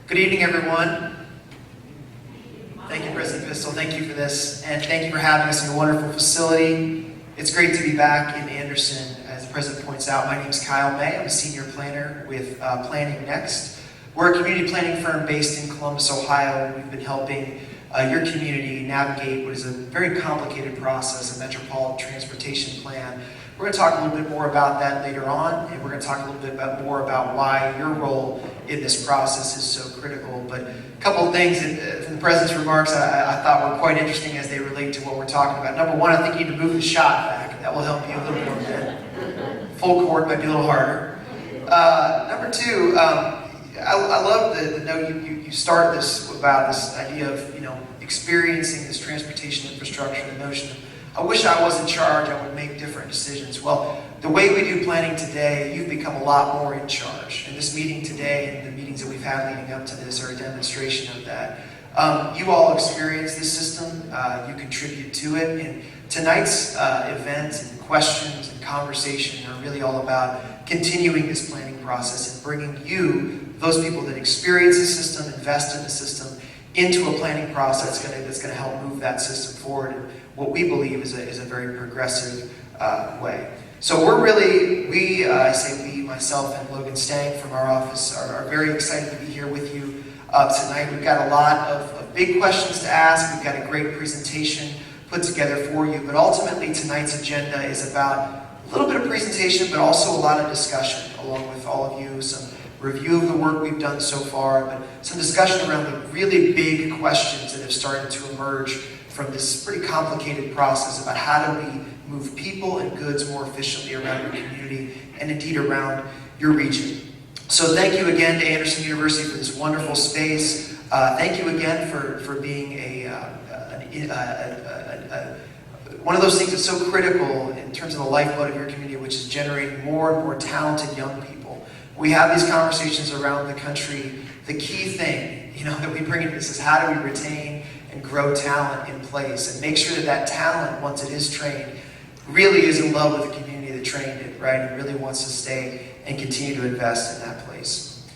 Good evening, everyone. Thank you, President Pistol. Thank you for this, and thank you for having us in a wonderful facility. It's great to be back in Anderson. As the President points out, my name is Kyle May. I'm a senior planner with Planning Next. We're a community planning firm based in Columbus, Ohio. We've been helping your community navigate what is a very complicated process, a metropolitan transportation plan. We're going to talk a little bit more about that later on, and we're going to talk a little bit more about why your role in this process is so critical. But a couple of things from the President's remarks I thought were quite interesting as they relate to what we're talking about. Number one, I think you need to move the shot back. That will help you a little more bit. Full court might be a little harder. Number two, I love the note you start this about this idea of experiencing this transportation infrastructure, the notion of I wish I was in charge, I would make different decisions. Well, the way we do planning today, you've become a lot more in charge. And this meeting today and the meetings that we've had leading up to this are a demonstration of that. You all experience this system, you contribute to it, and tonight's event and questions and conversation are really all about continuing this planning process and bringing you, those people that experience the system, invest in the system, into a planning process that's going to help move that system forward in what we believe is a very progressive way. So we're really, I say we, myself and Logan Stang from our office are very excited to be here with you tonight. We've got a lot of big questions to ask. We've got a great presentation put together for you. But ultimately tonight's agenda is about a little bit of presentation, but also a lot of discussion along with all of you. Some review of the work we've done so far, but some discussion around the really big questions that have started to emerge from this pretty complicated process about how do we move people and goods more efficiently around your community and indeed around your region. So thank you again to Anderson University for this wonderful space. Thank you again for being one of those things that's so critical in terms of the lifeblood of your community, which is generating more and more talented young people. We have these conversations around the country. The key thing, that we bring into this is how do we retain and grow talent in place and make sure that that talent, once it is trained, really is in love with the community that trained it, right? And really wants to stay and continue to invest in that place.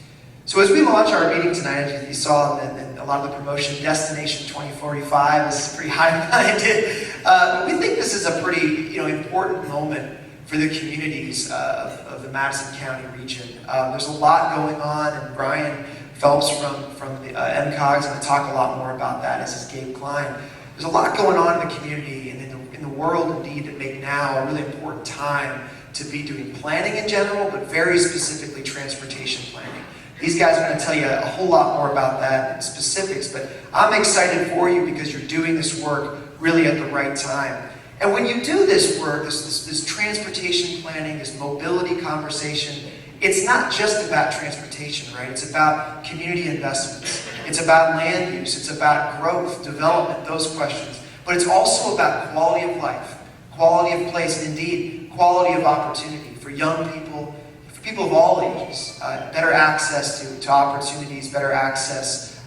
So as we launch our meeting tonight, as you saw in a lot of the promotion, Destination 2045 is pretty high-minded. We think this is a pretty important moment for the communities of the Madison County region. There's a lot going on, and Brian Phelps from the MCOG is going to talk a lot more about that, as is Gabe Klein. There's a lot going on in the community and in the world, indeed, that make now a really important time to be doing planning in general, but very specifically transportation planning. These guys are going to tell you a whole lot more about that in specifics, but I'm excited for you because you're doing this work really at the right time. And when you do this work, this transportation planning, this mobility conversation, it's not just about transportation, right? It's about community investments. It's about land use. It's about growth, development, those questions. But it's also about quality of life, quality of place, and indeed, quality of opportunity for young people, for people of all ages, better access to opportunities, better access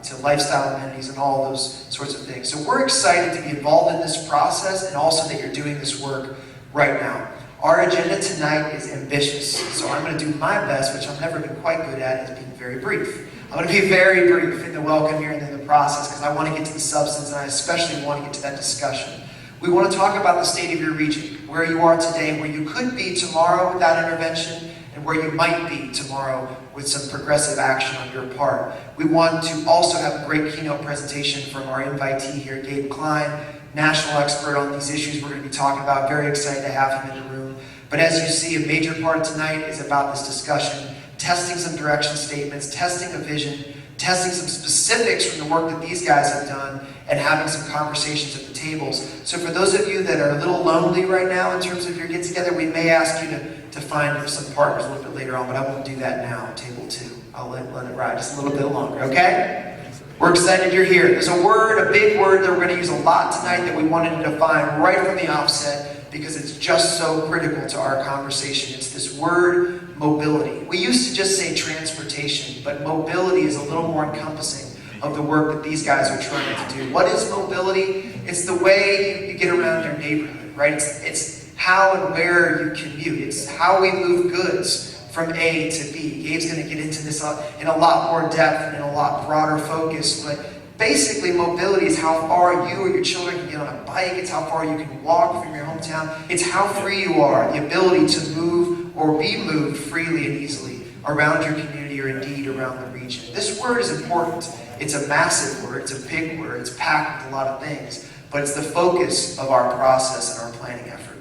to lifestyle amenities and all those sorts of things. So we're excited to be involved in this process and also that you're doing this work right now. Our agenda tonight is ambitious, so I'm going to do my best, which I've never been quite good at, is being very brief. I'm going to be very brief in the welcome here and in the process because I want to get to the substance and I especially want to get to that discussion. We want to talk about the state of your region, where you are today, where you could be tomorrow with that intervention, and where you might be tomorrow with some progressive action on your part. We want to also have a great keynote presentation from our invitee here, Gabe Klein, national expert on these issues we're going to be talking about. Very excited to have him in the room. But as you see, a major part of tonight is about this discussion, testing some direction statements, testing a vision, testing some specifics from the work that these guys have done, and having some conversations at the tables. So for those of you that are a little lonely right now in terms of your get-together, we may ask you to find some partners a little bit later on, but I won't do that now, table 2. I'll let it ride just a little bit longer, okay? We're excited you're here. There's a big word that we're going to use a lot tonight that we wanted to define right from the offset because it's just so critical to our conversation. It's this word, mobility. We used to just say transportation, but mobility is a little more encompassing of the work that these guys are trying to do. What is mobility? It's the way you get around your neighborhood, right? It's how and where you commute. It's how we move goods from A to B. Gabe's going to get into this in a lot more depth and in a lot broader focus, but basically mobility is how far you or your children can get on a bike, it's how far you can walk from your hometown, it's how free you are, the ability to move or be moved freely and easily around your community or indeed around the region. This word is important. It's a massive word, it's a big word, it's packed with a lot of things, but it's the focus of our process and our planning effort.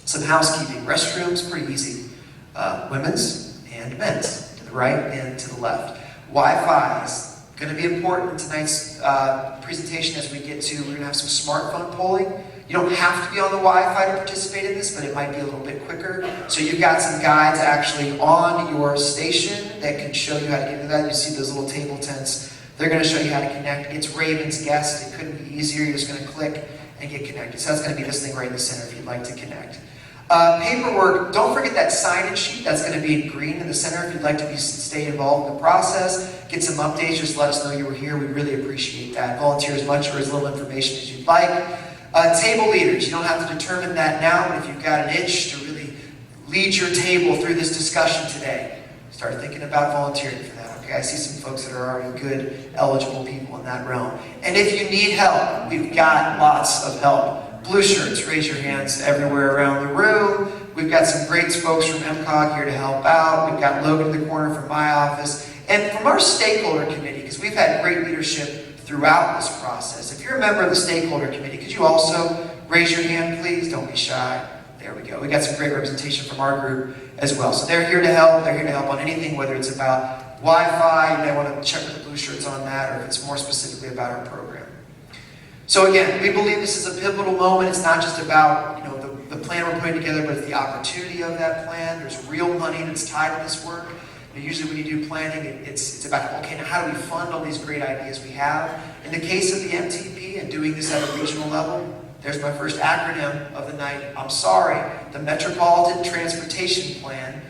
Some housekeeping. Restrooms, pretty easy. Women's and men's, to the right and to the left. Wi-Fi is going to be important in tonight's presentation as we get to, we're going to have some smartphone polling. You don't have to be on the Wi-Fi to participate in this, but it might be a little bit quicker. So you've got some guides actually on your station that can show you how to get to that. You see those little table tents. They're going to show you how to connect. It's Raven's Guest. It couldn't be easier. You're just going to click and get connected. So that's going to be this thing right in the center if you'd like to connect. Paperwork, don't forget that sign-in sheet. That's going to be in green in the center if you'd like to stay involved in the process. Get some updates, just let us know you were here. We'd really appreciate that. Volunteer as much or as little information as you'd like. Table leaders, you don't have to determine that now, but if you've got an itch to really lead your table through this discussion today, start thinking about volunteering for that. Okay, I see some folks that are already good, eligible people in that realm. And if you need help, we've got lots of help. Blue shirts, raise your hands everywhere around the room. We've got some great folks from MCOG here to help out. We've got Logan in the corner from my office. And from our stakeholder committee, because we've had great leadership throughout this process. If you're a member of the stakeholder committee, could you also raise your hand, please? Don't be shy. There we go. We got some great representation from our group as well. So they're here to help. They're here to help on anything, whether it's about Wi-Fi, you may want to check with the blue shirts on that, or if it's more specifically about our program. So again, we believe this is a pivotal moment. It's not just about the plan we're putting together, but it's the opportunity of that plan. There's real money that's tied to this work. Usually when you do planning, it's about, okay, now how do we fund all these great ideas we have? In the case of the MTP and doing this at a regional level, there's my first acronym of the night. I'm sorry, the Metropolitan Transportation Plan.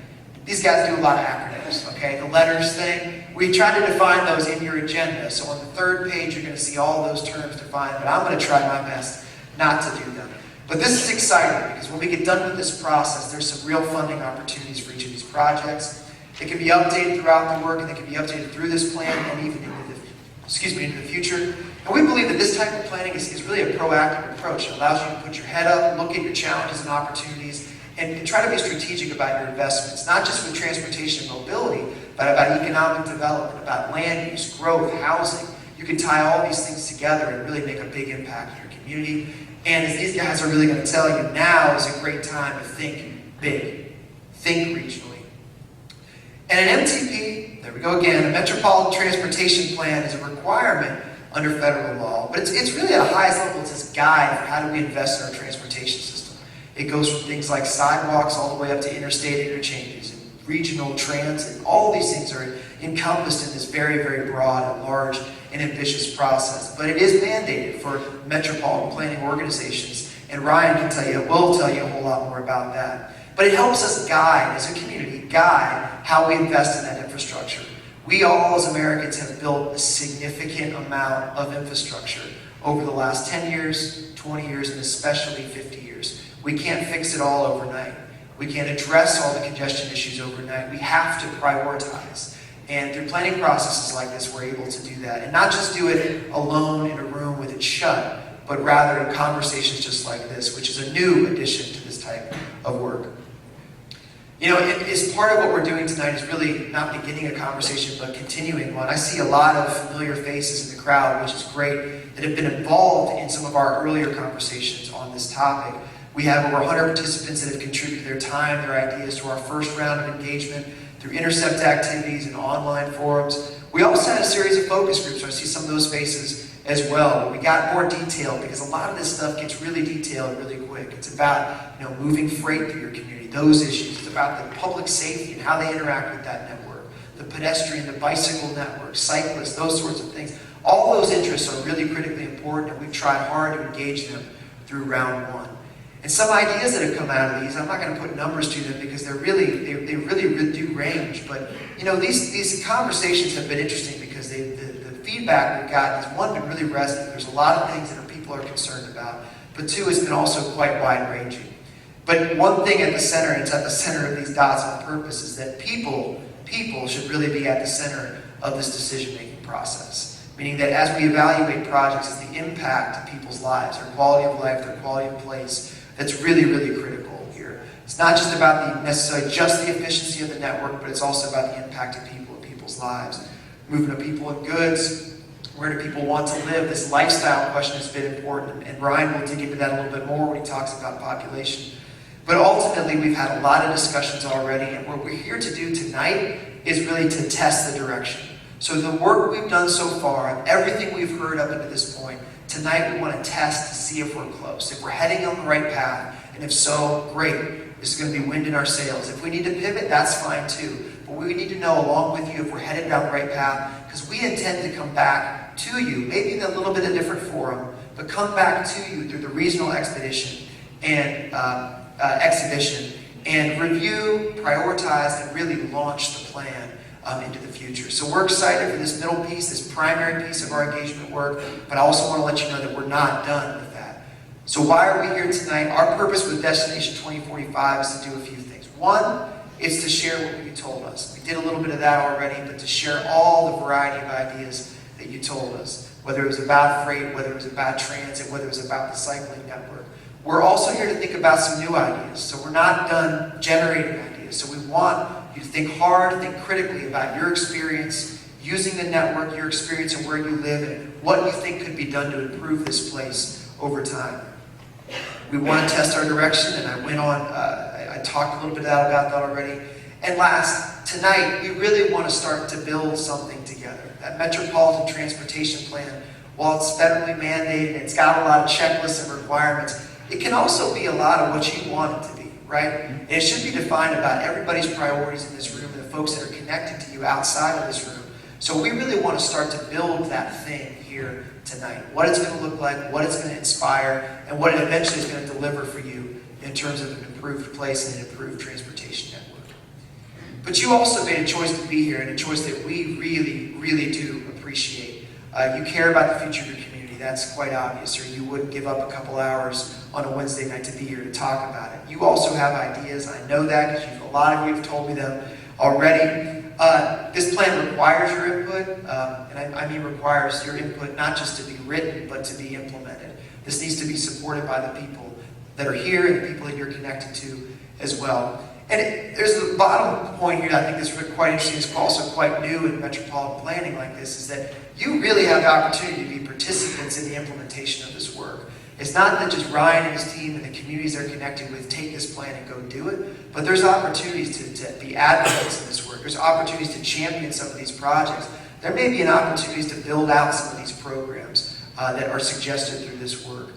These guys do a lot of acronyms, okay? The letters thing, we try to define those in your agenda. So on the third page, you're going to see all those terms defined, but I'm going to try my best not to do them. But this is exciting because when we get done with this process, there's some real funding opportunities for each of these projects. It can be updated throughout the work, and they can be updated through this plan and even into the future. And we believe that this type of planning is really a proactive approach. It allows you to put your head up, look at your challenges and opportunities, and try to be strategic about your investments, not just with transportation and mobility, but about economic development, about land use, growth, housing. You can tie all these things together and really make a big impact in your community. And as these guys are really going to tell you, now is a great time to think big, think regionally. And an MTP, there we go again, a Metropolitan Transportation Plan is a requirement under federal law, but it's really at the highest level. It's this guide for how do we invest in our transportation system. It goes from things like sidewalks all the way up to interstate interchanges and regional transit. All these things are encompassed in this very, very broad and large and ambitious process. But it is mandated for metropolitan planning organizations, and Ryan will tell you a whole lot more about that. But it helps us guide, as a community, guide how we invest in that infrastructure. We all, as Americans, have built a significant amount of infrastructure over the last 10 years, 20 years, and especially 50 years. We can't fix it all overnight. We can't address all the congestion issues overnight. We have to prioritize. And through planning processes like this, we're able to do that. And not just do it alone in a room with it shut, but rather in conversations just like this, which is a new addition to this type of work. As part of what we're doing tonight is really not beginning a conversation, but continuing one. I see a lot of familiar faces in the crowd, which is great, that have been involved in some of our earlier conversations on this topic. We have over 100 participants that have contributed their time, their ideas to our first round of engagement through intercept activities and online forums. We also had a series of focus groups, so I see some of those faces as well. We got more detailed because a lot of this stuff gets really detailed really quick. It's about moving freight through your community, those issues. It's about the public safety and how they interact with that network, the pedestrian, the bicycle network, cyclists, those sorts of things. All those interests are really critically important, and we've tried hard to engage them through round one. And some ideas that have come out of these, I'm not going to put numbers to them because they really do range. But these conversations have been interesting because the feedback we've gotten is, one, been really resonant. There's a lot of things that people are concerned about, but two, it's been also quite wide-ranging. But one thing at the center, and it's at the center of these dots on purpose, is that people should really be at the center of this decision-making process. Meaning that as we evaluate projects, it's the impact of people's lives, their quality of life, their quality of place, that's really, really critical here. It's not just about necessarily just the efficiency of the network, but it's also about the impact of people and people's lives. Movement of people and goods, where do people want to live? This lifestyle question has been important, and Ryan will dig into that a little bit more when he talks about population. But ultimately, we've had a lot of discussions already, and what we're here to do tonight is really to test the direction. So the work we've done so far, everything we've heard up until this point, tonight we want to test to see if we're close, if we're heading on the right path, and if so, great. This is going to be wind in our sails. If we need to pivot, that's fine too. But we need to know along with you if we're headed down the right path, because we intend to come back to you, maybe in a little bit of different forum, but come back to you through the regional expedition and exhibition and review, prioritize, and really launch the plan into the future. So we're excited for this middle piece, this primary piece of our engagement work, but I also want to let you know that we're not done with that. So why are we here tonight? Our purpose with Destination 2045 is to do a few things. One is to share what you told us. We did a little bit of that already, but to share all the variety of ideas that you told us, whether it was about freight, whether it was about transit, whether it was about the cycling network. We're also here to think about some new ideas. So we're not done generating ideas. So we want you to think hard, think critically about your experience, using the network, your experience and where you live, and what you think could be done to improve this place over time. We want to test our direction, and I went on, I talked a little bit about that already. And last, tonight, we really want to start to build something together. That Metropolitan Transportation Plan, while it's federally mandated, it's got a lot of checklists and requirements, it can also be a lot of what you want it to be, right? And it should be defined about everybody's priorities in this room and the folks that are connected to you outside of this room. So we really want to start to build that thing here tonight. What it's going to look like, what it's going to inspire, and what it eventually is going to deliver for you in terms of an improved place and an improved transportation network. But you also made a choice to be here, and a choice that we really, really do appreciate. You care about the future of your community. That's quite obvious, or you wouldn't give up a couple hours on a Wednesday night to be here to talk about it. You also have ideas. I know that because a lot of you have told me them already. This plan requires your input, and I mean requires your input not just to be written, but to be implemented. This needs to be supported by the people that are here and the people that you're connected to as well. And there's the bottom point here that I think is quite interesting. It's also quite new in metropolitan planning like this, is that you really have the opportunity to be participants in the implementation of this work. It's not that just Ryan and his team and the communities they're connected with take this plan and go do it, but there's opportunities to be advocates in this work. There's opportunities to champion some of these projects. There may be an opportunities to build out some of these programs that are suggested through this work.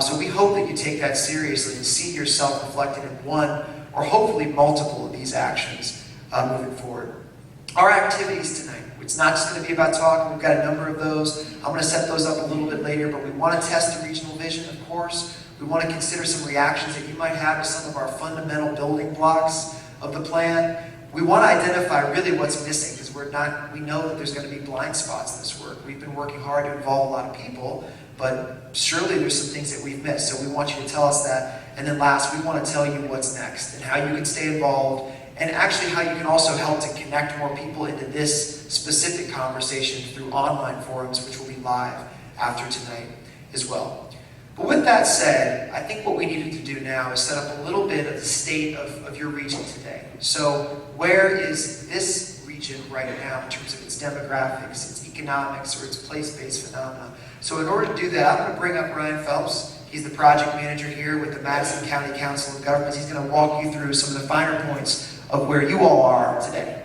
So we hope that you take that seriously and see yourself reflected in one or hopefully multiple of these actions moving forward. Our activities tonight, it's not just going to be about talking. We've got a number of those. I'm going to set those up a little bit later, but we want to test the regional vision, of course. We want to consider some reactions that you might have to some of our fundamental building blocks of the plan. We want to identify really what's missing, because we know that there's going to be blind spots in this work. We've been working hard to involve a lot of people, but surely there's some things that we've missed. So we want you to tell us that. And then last, we want to tell you what's next and how you can stay involved, and actually how you can also help to connect more people into this specific conversation through online forums, which will be live after tonight as well. But with that said, I think what we needed to do now is set up a little bit of the state of your region today. So where is this region right now in terms of its demographics, its economics, or its place-based phenomena? So in order to do that, I'm going to bring up Ryan Phelps. He's the project manager here with the Madison County Council of Governments. He's going to walk you through some of the finer points of where you all are today.